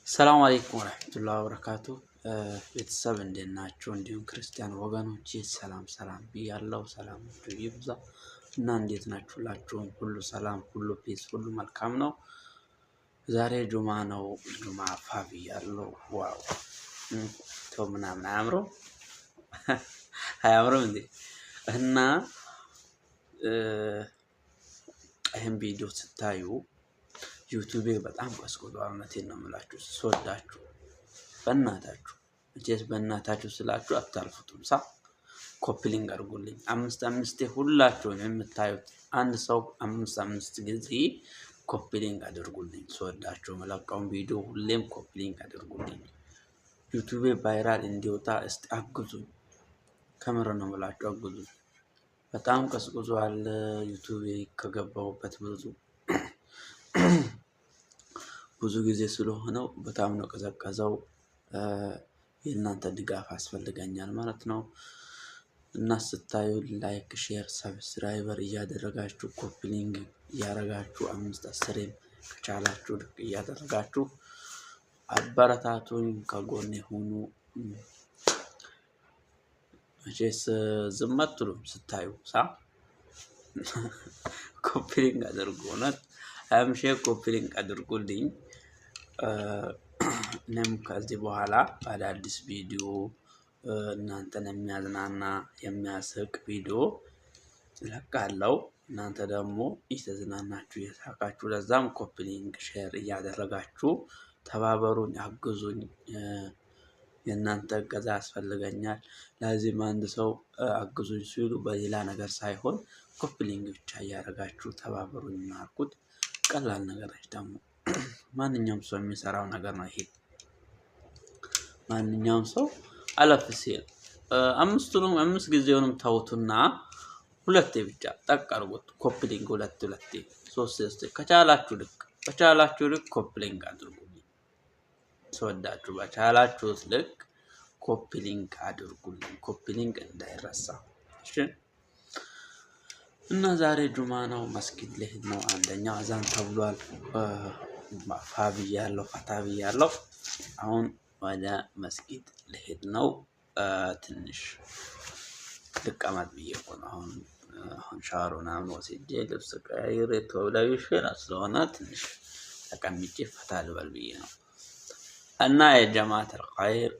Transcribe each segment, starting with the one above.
ሰላም አለይኩም ወራህመቱላሂ ወበረካቱ። ቤተሰብ እንዴት ናችሁ? እንዲሁም ክርስቲያን ወገኖቼ ሰላም ብያለሁ። ሰላማችሁ ይብዛ እና እንዴት ናችሁላችሁ? ሁሉ ሰላም፣ ሁሉ ፒስ፣ ሁሉ መልካም ነው። ዛሬ ጁማ ነው። ጁማ ፋ ብያለሁ። ዋው ተው ምናምን አያምርም እንዴ? እና ይሄን ቪዲዮ ስታዩ ዩቲዩብ በጣም ቀዝቅዟል። እውነቴን ነው የምላችሁ። ስወዳችሁ በእናታችሁ እጄስ በእናታችሁ ስላችሁ አታልፉትም። ኮፒ ሊንክ አድርጉልኝ። አምስት ሁላችሁም የምታዩት አንድ ሰው አምስት ጊዜ ኮፒ ሊንክ አድርጉልኝ። ስወዳችሁ መለቀውን ቪዲዮ ሁሌም ኮፒ ሊንክ አድርጉልኝ። ዩቲዩብ ቫይራል እንዲወጣ እስቲ አግዙኝ። ከምር ነው የምላችሁ አግዙኝ። በጣም ቀዝቅዟል። ዩቲዩብ ከገባሁበት ብዙ ጊዜ ስለሆነው በጣም ነው ቀዘቀዘው። የእናንተ ድጋፍ ያስፈልገኛል ማለት ነው። እና ስታዩ ላይክ፣ ሼር፣ ሰብስክራይበር እያደረጋችሁ ኮፒ ሊንክ እያደረጋችሁ 5-10 ከቻላችሁ ልክ እያደረጋችሁ አበረታቱኝ። ከጎኔ ሁኑ። መቼስ ዝም አትሉም ስታዩ ኮፒ ሊንክ አድርጉ። እውነት ኮፒ ሊንክ አድርጉልኝ። እኔም ከዚህ በኋላ አዳዲስ ቪዲዮ እናንተን የሚያዝናና የሚያስቅ ቪዲዮ እለቃለሁ። እናንተ ደግሞ እየተዝናናችሁ እየሳቃችሁ ለዛም ኮፒ ሊንክ ሼር እያደረጋችሁ ተባበሩኝ፣ አግዙኝ። የእናንተ እገዛ ያስፈልገኛል። ለዚህም አንድ ሰው አግዙኝ ሲሉ በሌላ ነገር ሳይሆን ኮፒ ሊንክ ብቻ እያደረጋችሁ ተባበሩኝ አልኩት። ቀላል ነገር ነች ደግሞ ማንኛውም ሰው የሚሰራው ነገር ነው ይሄ። ማንኛውም ሰው አለፍ ሲል 5 ጊዜውንም ተውቱና 2 ብቻ ጠቅ አድርጉት። ኮፒ ሊንክ 2 3 ከቻላችሁ ልክ ኮፒ ሊንክ አድርጉልኝ። ስወዳችሁ በቻላችሁት ልክ ኮፒ ሊንክ አድርጉልኝ። ኮፒ ሊንክ እንዳይረሳ እሺ። እና ዛሬ ጁማ ነው። መስጊድ ልሄድ ነው። አንደኛው አዛን ተብሏል። ፈታ ብያለሁ። አሁን ወደ መስጊድ ልሄድ ነው። ትንሽ ልቀመጥ ብዬ እኮ ነው። አሁን ሻወር ምናምን ወስጄ ልብስ ቀይሬ ተወላይሽ ስለሆነ ትንሽ ተቀምጬ ፈታ ልበል ብዬ ነው። እና የጀማዓተል ኸይር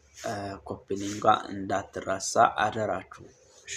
ኮፒ ሊንክ እንዳትረሳ አደራችሁ እሺ።